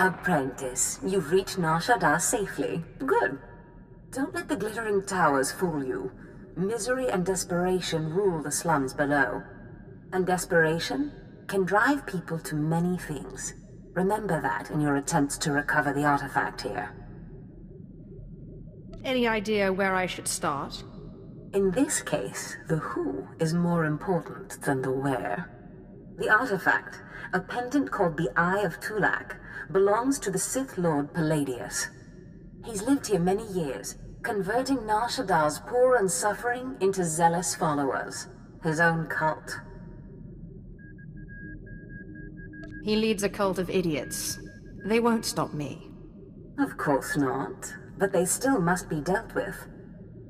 Apprentice, you've reached Shaddaa safely. Good. Don't let the glittering towers fool you. Misery and desperation rule the slums below. And desperation can drive people to many things. Remember that in your attempts to recover the artifact here. Any idea where I should start? In this case, the who is more important than the where. The artifact, a pendant called the Eye of Tulak, belongs to the Sith Lord Palladius. He's lived here many years, converting Shaddaa's poor and suffering into zealous followers. His own cult. He leads a cult of idiots. They won't stop me. Of course not, but they still must be dealt with.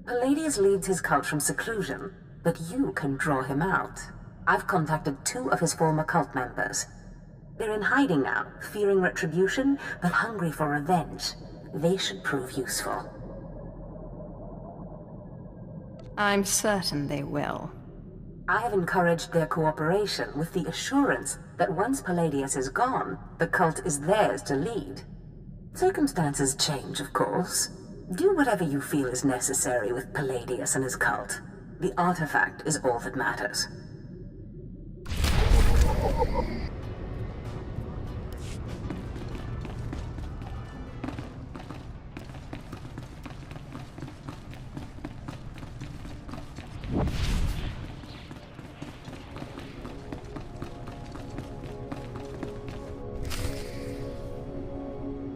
Palladius leads his cult from seclusion, but you can draw him out. I've contacted 2 of his former cult members. They're in hiding now, fearing retribution, but hungry for revenge. They should prove useful. I'm certain they will. I have encouraged their cooperation with the assurance that once Palladius is gone, the cult is theirs to lead. Circumstances change, of course. Do whatever you feel is necessary with Palladius and his cult. The artifact is all that matters.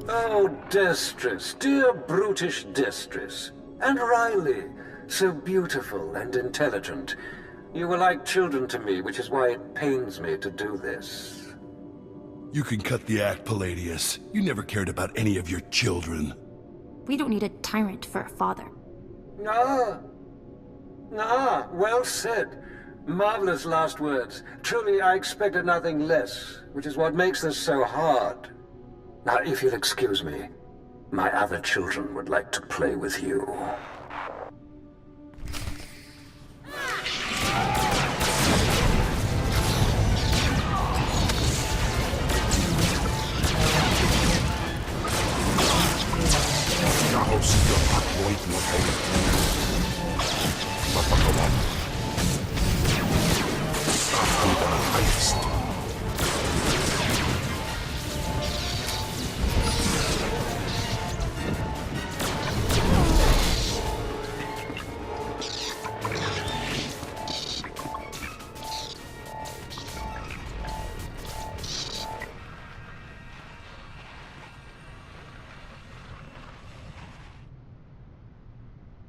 Oh, Destress, dear brutish Destress. And Riley, so beautiful and intelligent. You were like children to me, which is why it pains me to do this. You can cut the act, Palladius. You never cared about any of your children. We don't need a tyrant for a father. Ah, well said. Marvelous last words. Truly, I expected nothing less, which is what makes this so hard. Now, if you'll excuse me, my other children would like to play with you.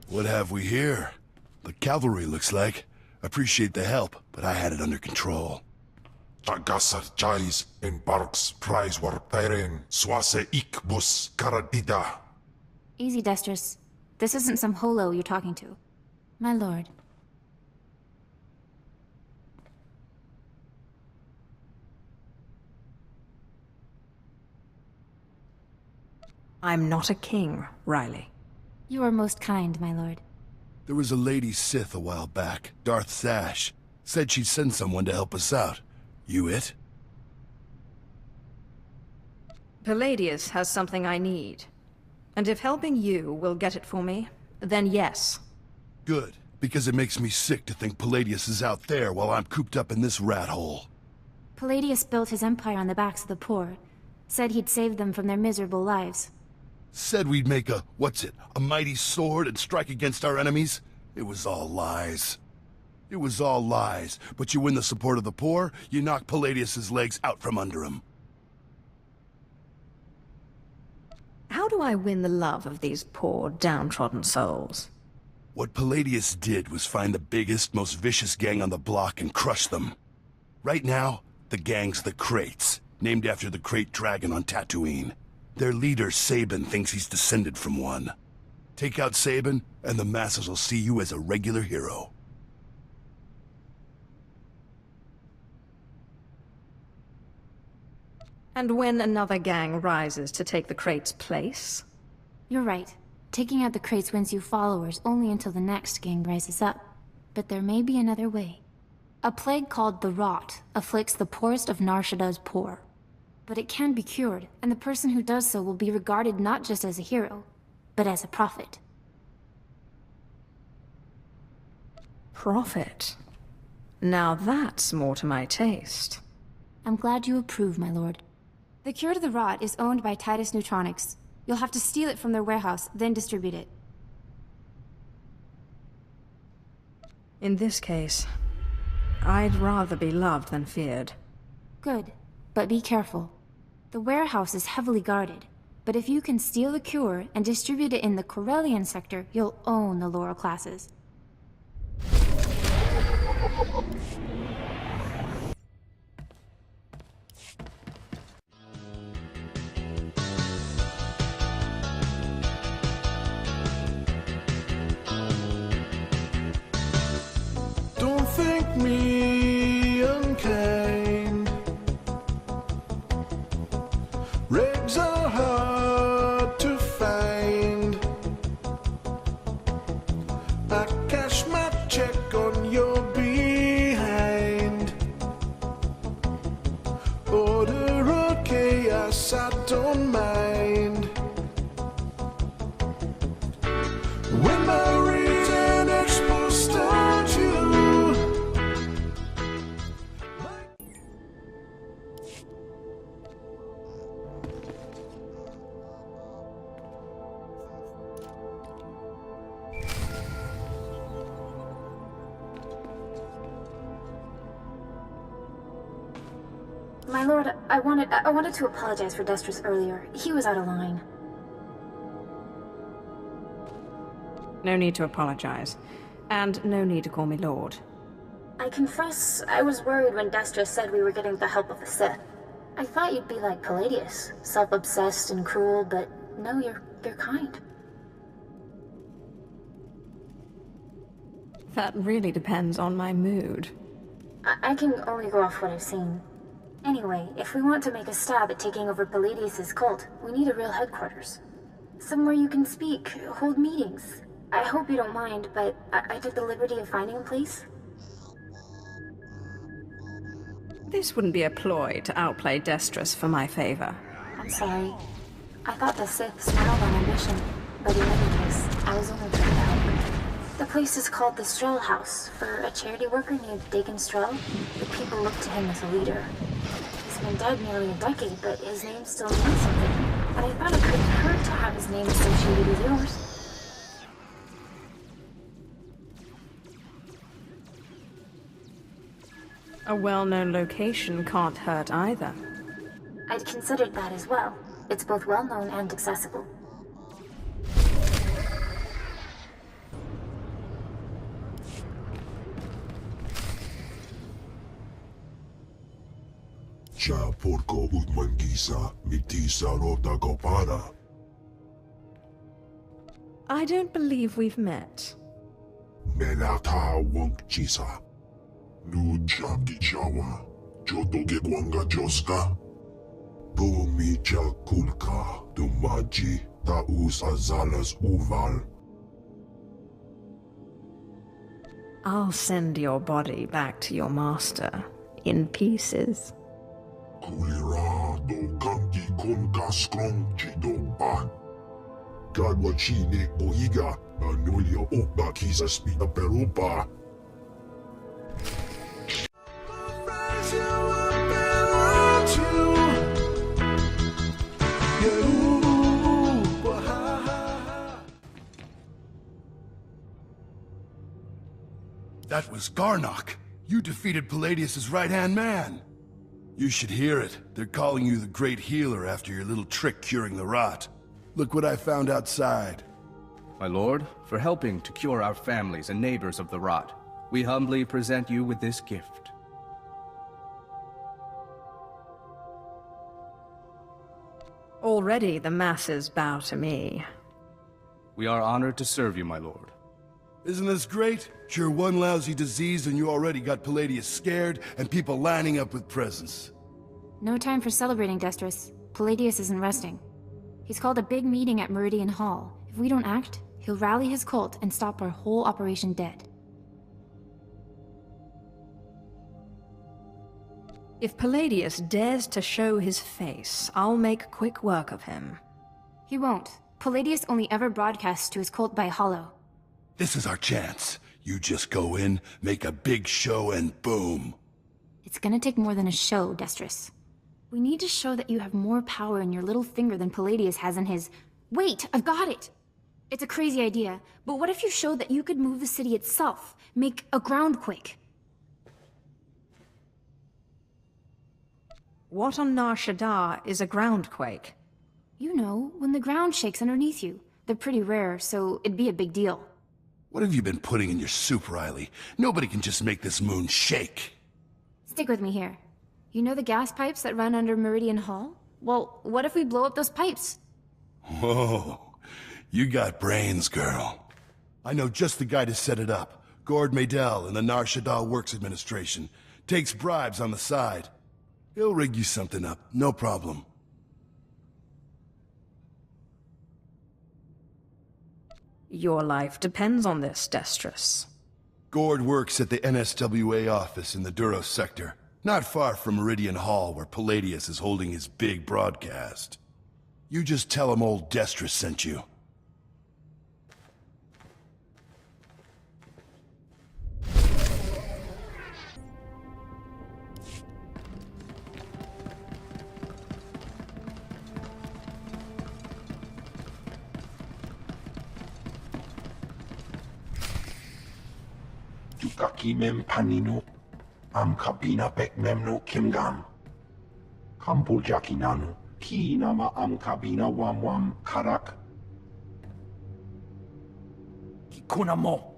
What have we here? The cavalry, looks like. Appreciate the help, but I had it under control. Tagasar Charis in Barks Prize war Tyrene Swase Ik Bus Karadida. Easy, Destress. This isn't some holo you're talking to. My lord. I'm not a king, Riley. You are most kind, my lord. There was a lady Sith a while back, Darth Sash. Said she'd send someone to help us out. You it? Palladius has something I need. And if helping you will get it for me, then yes. Good, because it makes me sick to think Palladius is out there while I'm cooped up in this rat hole. Palladius built his empire on the backs of the poor. Said he'd save them from their miserable lives. Said we'd make a mighty sword and strike against our enemies? It was all lies. It was all lies, but you win the support of the poor, you knock Palladius's legs out from under him. How do I win the love of these poor, downtrodden souls? What Palladius did was find the biggest, most vicious gang on the block and crush them. Right now, the gang's the Kraits, named after the Krait dragon on Tatooine. Their leader, Sabin, thinks he's descended from one. Take out Sabin, and the masses will see you as a regular hero. And when another gang rises to take the Krait's place? You're right. Taking out the Kraits wins you followers only until the next gang rises up. But there may be another way. A plague called the Rot afflicts the poorest of Nar Shaddaa's poor. But it can be cured, and the person who does so will be regarded not just as a hero, but as a prophet. Prophet? Now that's more to my taste. I'm glad you approve, my lord. The cure to the rot is owned by Titus Neutronics. You'll have to steal it from their warehouse, then distribute it. In this case, I'd rather be loved than feared. Good, but be careful. The warehouse is heavily guarded, but if you can steal the cure and distribute it in the Corellian sector, you'll own the lower classes. Don't think me unkind. Regs are hard to find. I cash my check on your behind. Order of chaos, I don't mind. When my reason exposed on you. My lord, I wanted to apologize for Destris earlier. He was out of line. No need to apologize. And no need to call me Lord. I confess, I was worried when Destris said we were getting the help of the Sith. I thought you'd be like Palladius, self-obsessed and cruel, but no, you're kind. That really depends on my mood. I can only go off what I've seen. Anyway, if we want to make a stab at taking over Palladius' cult, we need a real headquarters. Somewhere you can speak, hold meetings. I hope you don't mind, but I took the liberty of finding a place. This wouldn't be a ploy to outplay Destris for my favor. I'm sorry. I thought the Sith smiled on ambition, but in any case, I was only trying to help. The place is called the Strel House. For a charity worker named Dagon Strel, the people look to him as a leader. He's been dead nearly a decade, but his name still means something. And I thought it couldn't hurt to have his name associated with yours. A well-known location can't hurt either. I'd considered that as well. It's both well-known and accessible. Cha porco utmangisa mitisa rota gopara. I don't believe we've met. Menata wonk chisa. Nu jabdi jawa. Jodoge gwanga joska. Bumi cha kulka. Dumaji taus azalas uval. I'll send your body back to your master in pieces. Kulira do kanki konka strong chido ba. Gadwachine boiga. Anulio opa kisa spina perupa. That was Garnock. You defeated Palladius' right-hand man. You should hear it. They're calling you the Great Healer after your little trick curing the rot. Look what I found outside. My lord, for helping to cure our families and neighbors of the rot, we humbly present you with this gift. Already the masses bow to me. We are honored to serve you, my lord. Isn't this great? Cure one lousy disease and you already got Palladius scared and people lining up with presents. No time for celebrating, Destris. Palladius isn't resting. He's called a big meeting at Meridian Hall. If we don't act, he'll rally his cult and stop our whole operation dead. If Palladius dares to show his face, I'll make quick work of him. He won't. Palladius only ever broadcasts to his cult by hollow. This is our chance. You just go in, make a big show, and boom. It's gonna take more than a show, Destrus. We need to show that you have more power in your little finger than Palladius has in his... Wait, I've got it! It's a crazy idea, but what if you showed that you could move the city itself? Make a groundquake? What on Nar Shaddaa is a groundquake? You know, when the ground shakes underneath you. They're pretty rare, so it'd be a big deal. What have you been putting in your soup, Riley? Nobody can just make this moon shake. Stick with me here. You know the gas pipes that run under Meridian Hall? Well, what if we blow up those pipes? Whoa, you got brains, girl. I know just the guy to set it up. Gord Maydell in the Nar Shaddaa Works Administration. Takes bribes on the side. He'll rig you something up, no problem. Your life depends on this, Destrus. Gord works at the NSWA office in the Duros sector, not far from Meridian Hall where Palladius is holding his big broadcast. You just tell him old Destrus sent you. Yukaki mem panino, am kabina bek memno kimgam. Kampul jakinanu, ki nama am kabina wam karak. Kikuna mo,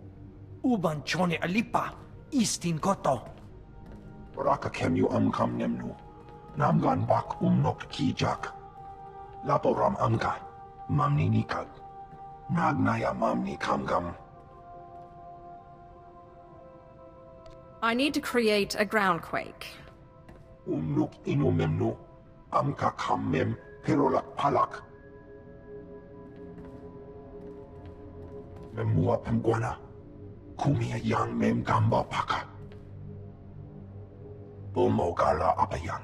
uban chone alipa, istin koto. Raka kemyu am kam nemnu, namgan bak umnok kijak. Laporam amga, mamni nikag. Nagnaya mamni kamgam. I need to create a groundquake. Umnuk inu memnu, amka kam mem perolak palak. Memua pemguana, kumia yang mem gamba paka. Bomogala apayan.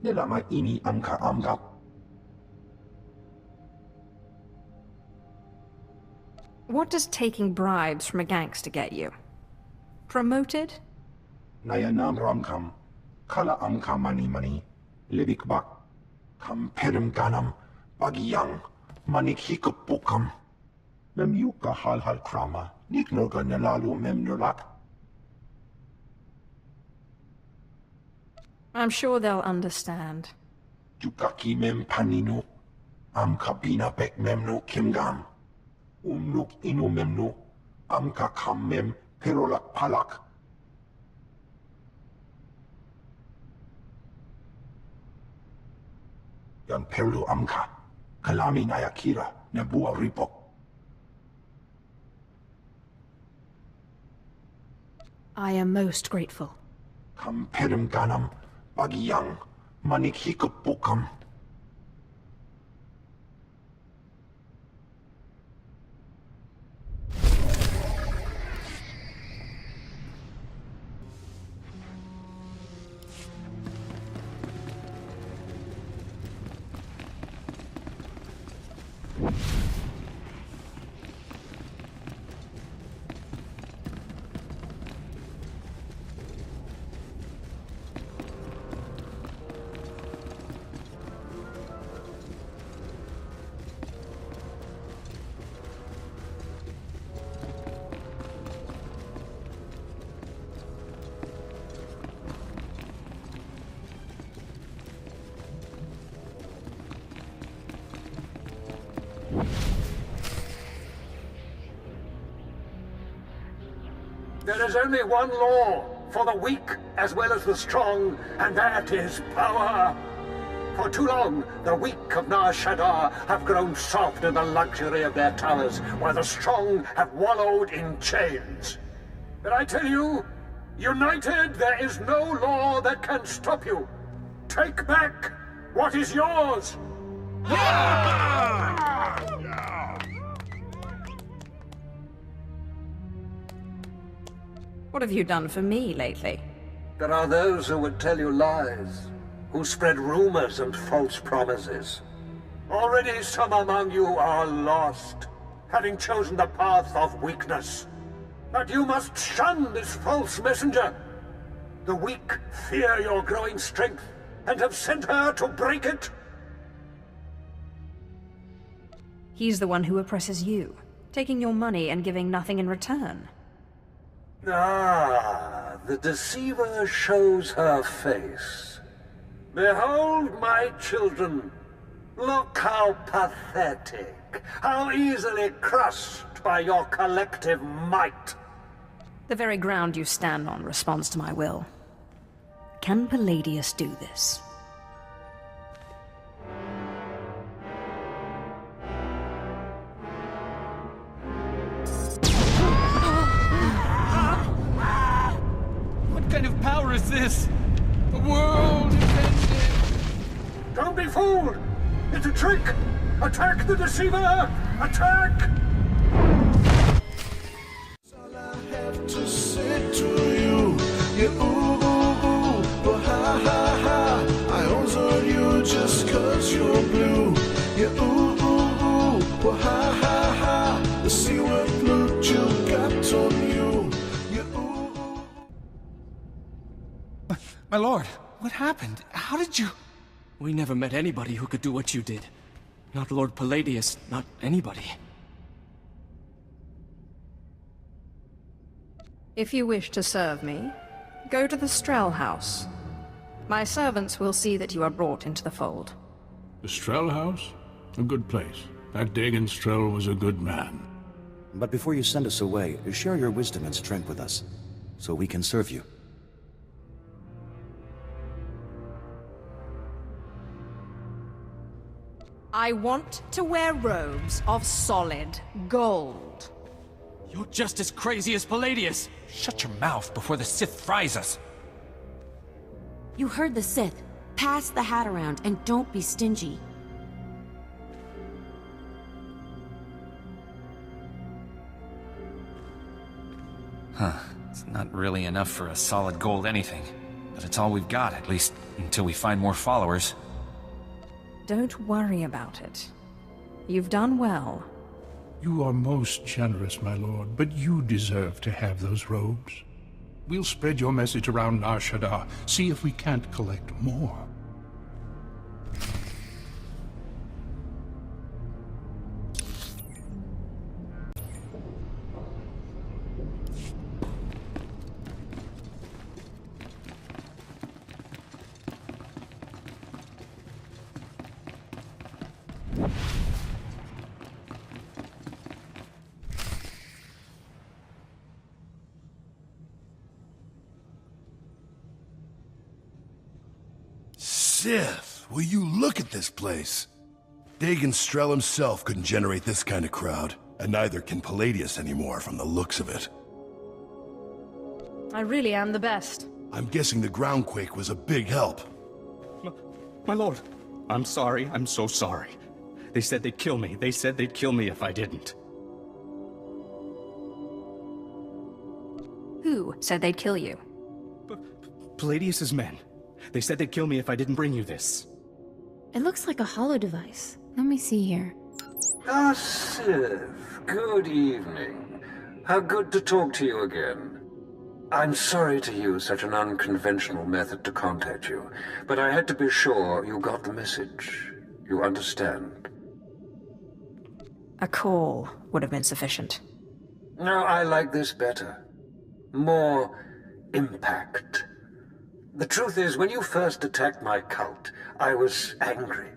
Nelama ini amka amgap. What does taking bribes from a gangster get you? Promoted? Nayanam ramkam, kala amka mani, libik bak, kam pedem ganam, bagiyang, manik hikupukam. Mem yuka hal krama, niknoga nelalu mem nulak. I'm sure they'll understand. Yukaki mem panino, amka bina bek memnu kimgam. Umnuk inu memnu, amka kam mem perolak palak. Yan perlu amka, kalami nayakira, nebua ripok. I am most grateful. Kam pedem ganam, bagiyang, manik hikupukam. There is only one law for the weak as well as the strong, and that is power. For too long, the weak of Nar Shaddaa have grown soft in the luxury of their towers, while the strong have wallowed in chains. But I tell you, united, there is no law that can stop you. Take back what is yours! What have you done for me lately? There are those who would tell you lies, who spread rumors and false promises. Already some among you are lost, having chosen the path of weakness. But you must shun this false messenger. The weak fear your growing strength, and have sent her to break it. He's the one who oppresses you, taking your money and giving nothing in return. Ah, the deceiver shows her face. Behold, my children. Look how pathetic, how easily crushed by your collective might. The very ground you stand on responds to my will. Can Palladius do this? What kind of power is this? The world is ending! Don't be fooled! It's a trick! Attack the deceiver! Attack! All I have to say to you, you ooh ooh ooh, but ha ha ha. I always on you just 'cause you're blue. You ooh ooh ooh, but ha ha ha. Let's see what look you got on you. You ooh ooh. My lord, what happened? How did you... We never met anybody who could do what you did. Not Lord Palladius, not anybody. If you wish to serve me, go to the Strel house. My servants will see that you are brought into the fold. The Strel house? A good place. That Dagon Strel was a good man. But before you send us away, share your wisdom and strength with us, so we can serve you. I want to wear robes of solid gold. You're just as crazy as Palladius! Shut your mouth before the Sith fries us! You heard the Sith. Pass the hat around and don't be stingy. Huh. It's not really enough for a solid gold anything. But it's all we've got, at least until we find more followers. Don't worry about it. You've done well. You are most generous, my lord, but you deserve to have those robes. We'll spread your message around Nar Shaddaa, see if we can't collect more. Sith, will you look at this place? Dagon Strel himself couldn't generate this kind of crowd, and neither can Palladius anymore from the looks of it. I really am the best. I'm guessing the groundquake was a big help. My lord, I'm sorry. I'm so sorry. They said they'd kill me. They said they'd kill me if I didn't. Who said they'd kill you? Palladius's men. They said they'd kill me if I didn't bring you this. It looks like a hollow device. Let me see here. Ah, Sith. Good evening. How good to talk to you again. I'm sorry to use such an unconventional method to contact you, but I had to be sure you got the message. You understand? A call would have been sufficient. No, I like this better. More impact. The truth is, when you first attacked my cult, I was angry,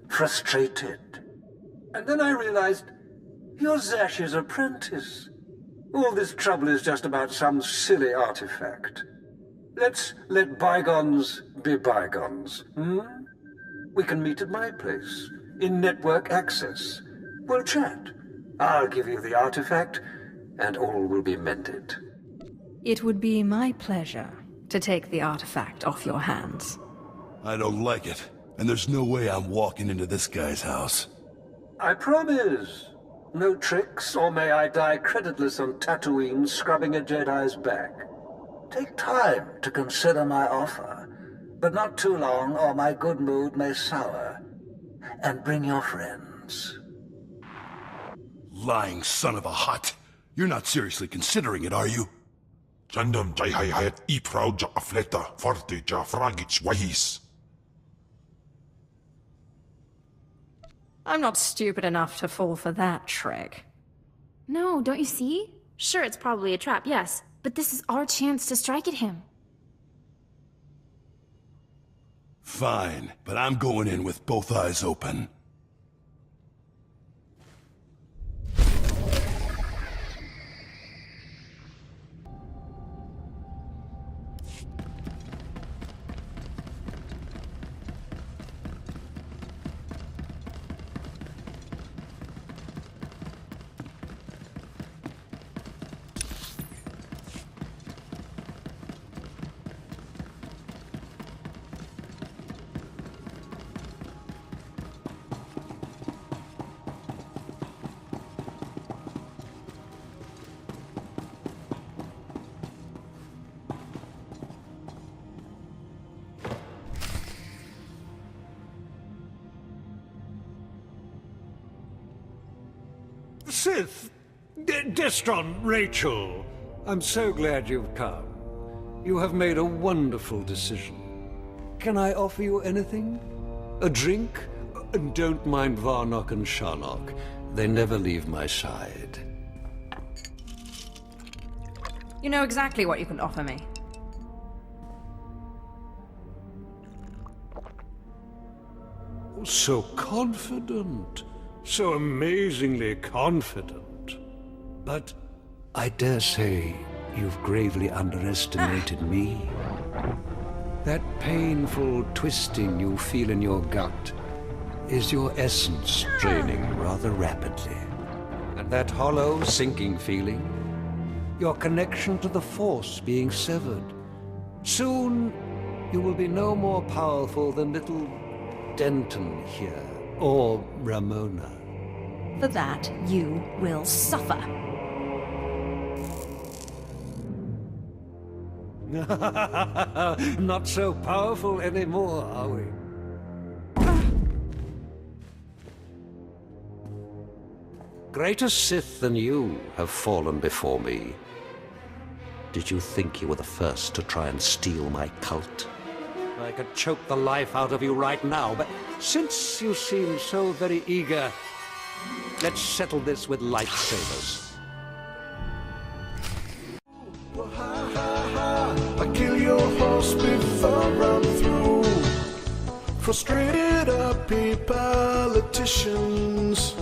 frustrated. And then I realized, you're Zash's apprentice. All this trouble is just about some silly artifact. Let's let bygones be bygones, hmm? We can meet at my place, in network access. We'll chat. I'll give you the artifact, and all will be mended. It would be my pleasure to take the artifact off your hands. I don't like it, and there's no way I'm walking into this guy's house. I promise. No tricks, or may I die creditless on Tatooine scrubbing a Jedi's back. Take time to consider my offer, but not too long or my good mood may sour. And bring your friends. Lying son of a hut. You're not seriously considering it, are you? Jandam jai hai hayat I proud ja afleta forte ja fragich wahis. I'm not stupid enough to fall for that trick. No, don't you see? Sure, it's probably a trap, yes. But this is our chance to strike at him. Fine, but I'm going in with both eyes open. Sith! Destron, Rachel! I'm so glad you've come. You have made a wonderful decision. Can I offer you anything? A drink? And don't mind Varnock and Sharnock. They never leave my side. You know exactly what you can offer me. So confident. So amazingly confident. But I dare say you've gravely underestimated me. That painful twisting you feel in your gut is your essence draining rather rapidly. And that hollow, sinking feeling, your connection to the Force being severed. Soon, you will be no more powerful than little Denton here, or Ramona. For that, you will suffer. Not so powerful anymore, are we? Greater Sith than you have fallen before me. Did you think you were the first to try and steal my cult? I could choke the life out of you right now, but since you seem so very eager, let's settle this with lightsabers. I kill your horse before I'm through. Frustrated uppy politicians,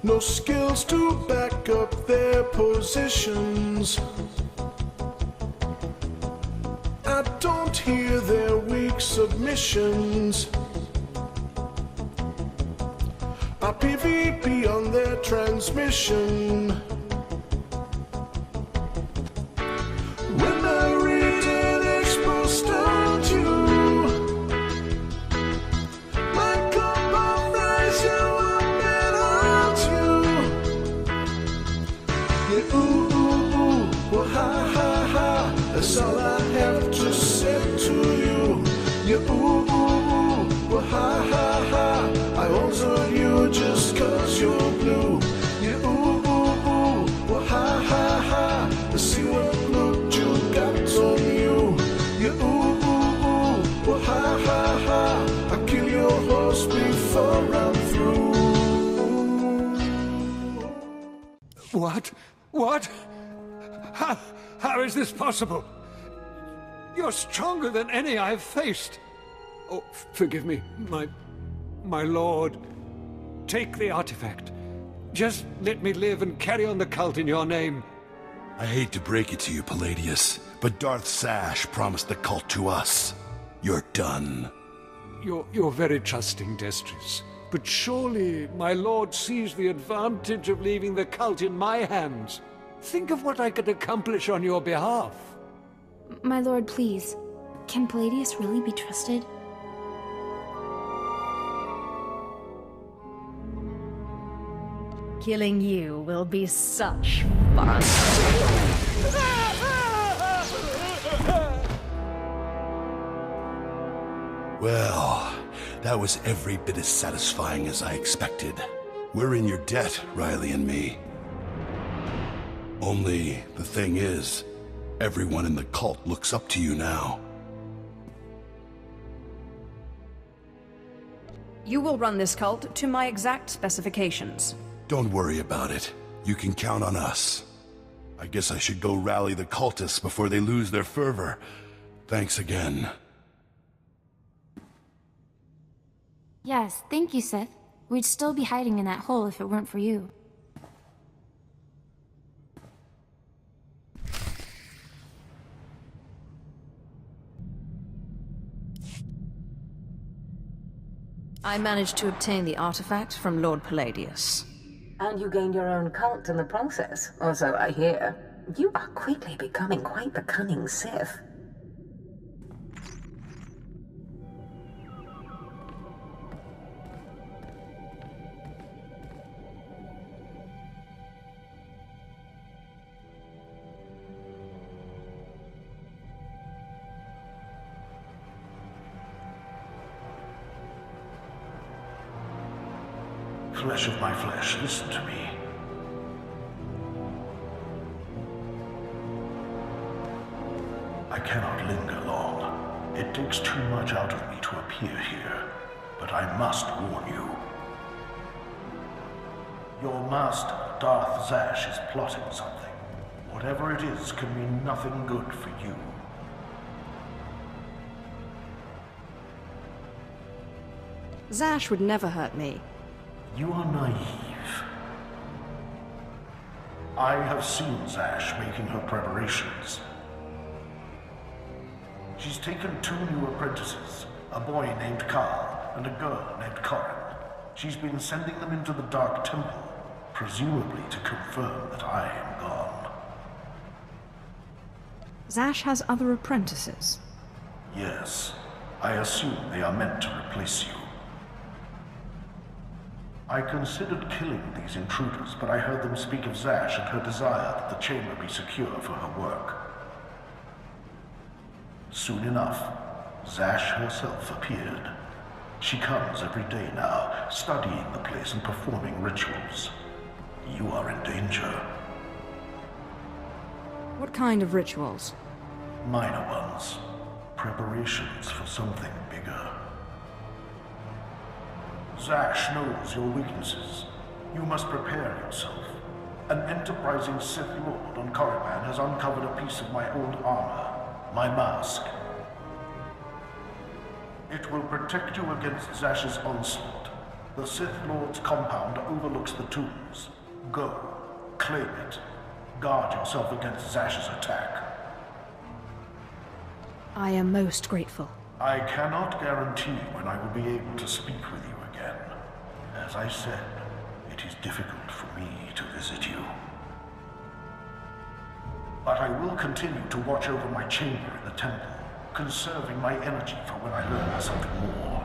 no skills to back up their positions. I don't hear their weak submissions. I PvP on their transmission. When I read an exposed statue, my cup of rice you up and out you. Yeah, ooh, ooh, ooh, well, ha, ha, ha, that's all I have to say to you. Yeah, ooh, ooh, ooh, well, ha, ha, ha, I also you just cause you're blue. Yeah, ooh, ooh, ooh, well, ha, ha, ha, let's see what look you got on you. Yeah, ooh, ooh, ooh, well, ha, ha, ha, I kill your horse before I'm through. What? What? How is this possible? You're stronger than any I've faced. Oh, forgive me, my lord. Take the artifact. Just let me live and carry on the cult in your name. I hate to break it to you, Palladius, but Darth Sash promised the cult to us. You're done. You're very trusting, Destris. But surely my lord sees the advantage of leaving the cult in my hands. Think of what I could accomplish on your behalf. My lord, please. Can Palladius really be trusted? Killing you will be such fun. Well, that was every bit as satisfying as I expected. We're in your debt, Riley and me. Only, the thing is, everyone in the cult looks up to you now. You will run this cult to my exact specifications. Don't worry about it. You can count on us. I guess I should go rally the cultists before they lose their fervor. Thanks again. Yes, thank you, Sith. We'd still be hiding in that hole if it weren't for you. I managed to obtain the artifact from Lord Palladius. And you gained your own cult in the process, or so I hear. You are quickly becoming quite the cunning Sith. Flesh of my flesh, listen to me. I cannot linger long. It takes too much out of me to appear here, but I must warn you. Your master, Darth Zash, is plotting something. Whatever it is can mean nothing good for you. Zash would never hurt me. You are naive. I have seen Zash making her preparations. She's taken 2 new apprentices, a boy named Carl and a girl named Corin. She's been sending them into the Dark Temple, presumably to confirm that I am gone. Zash has other apprentices? Yes. I assume they are meant to replace you. I considered killing these intruders, but I heard them speak of Zash and her desire that the chamber be secure for her work. Soon enough, Zash herself appeared. She comes every day now, studying the place and performing rituals. You are in danger. What kind of rituals? Minor ones. Preparations for something bigger. Zash knows your weaknesses. You must prepare yourself. An enterprising Sith Lord on Korriban has uncovered a piece of my old armor, my mask. It will protect you against Zash's onslaught. The Sith Lord's compound overlooks the tombs. Go, claim it. Guard yourself against Zash's attack. I am most grateful. I cannot guarantee when I will be able to speak with you again. As I said, it is difficult for me to visit you. But I will continue to watch over my chamber in the temple, conserving my energy for when I learn something more.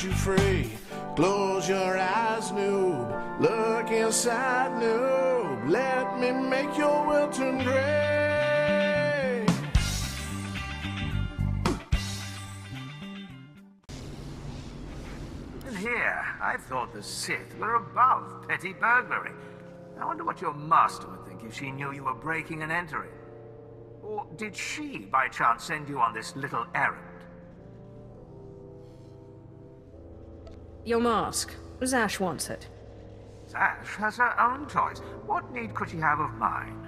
You free. Close your eyes, noob. Look inside, noob. Let me make your will turn gray. And here, I thought the Sith were above petty burglary. I wonder what your master would think if she knew you were breaking and entering. Or did she, by chance, send you on this little errand? Your mask. Zash wants it. Zash has her own choice. What need could she have of mine?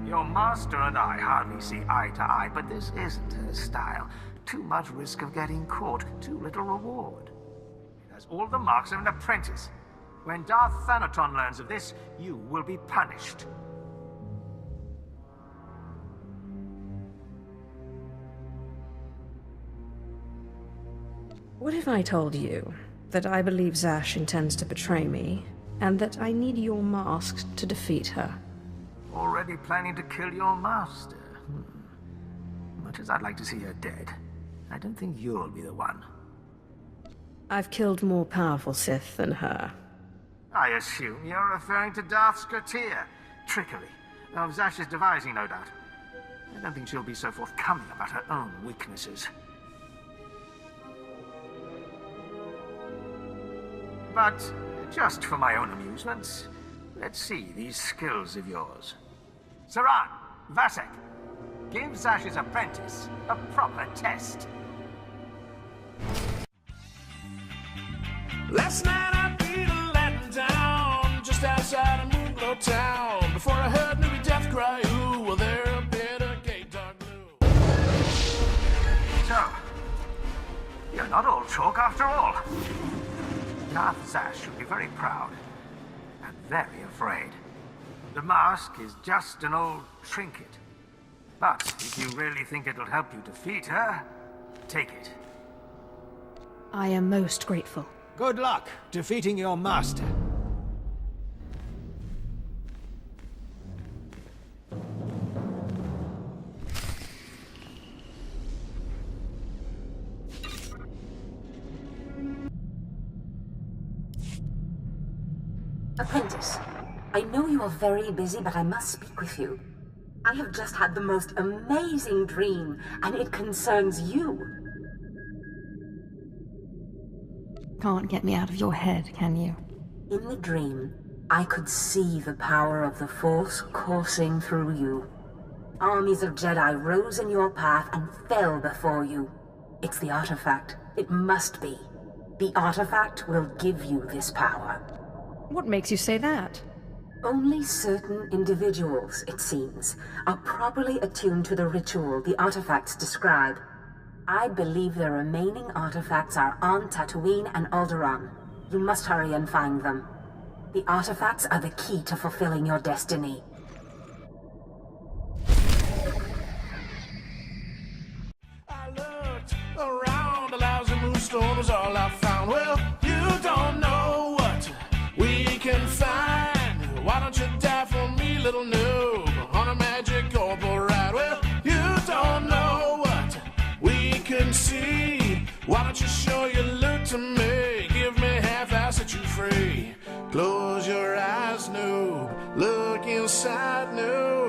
Your master and I hardly see eye to eye, but this isn't her style. Too much risk of getting caught, too little reward. It has all the marks of an apprentice. When Darth Thanaton learns of this, you will be punished. What if I told you that I believe Zash intends to betray me, and that I need your mask to defeat her? Already planning to kill your master? Much as I'd like to see her dead, I don't think you'll be the one. I've killed more powerful Sith than her. I assume you're referring to Darth SWTOR. Trickery. Of Zash's devising, no doubt. I don't think she'll be so forthcoming about her own weaknesses. But, just for my own amusement, let's see these skills of yours. Saran, Vasek, give Zash's apprentice a proper test. Last night I beat a Latin town just outside of Moonglow Town. Before I heard newbie death cry, ooh, well there a bit of gate dark blue. So, you're not all chalk after all. Darth Zash should be very proud, and very afraid. The mask is just an old trinket. But if you really think it'll help you defeat her, take it. I am most grateful. Good luck defeating your master. Apprentice, I know you are very busy, but I must speak with you. I have just had the most amazing dream, and it concerns you. Can't get me out of your head, can you? In the dream, I could see the power of the Force coursing through you. Armies of Jedi rose in your path and fell before you. It's the artifact. It must be. The artifact will give you this power. What makes you say that? Only certain individuals, it seems, are properly attuned to the ritual the artifacts describe. I believe the remaining artifacts are on Tatooine and Alderaan. You must hurry and find them. The artifacts are the key to fulfilling your destiny. I looked around, a lousy moonstone was all I found. Well, you don't know what we can find. Why don't you die for me, little noob, on a magic orbital ride? Well, you don't know what we can see. Why don't you show your loot to me? Give me half, I'll set you free. Close your eyes, noob. Look inside, noob.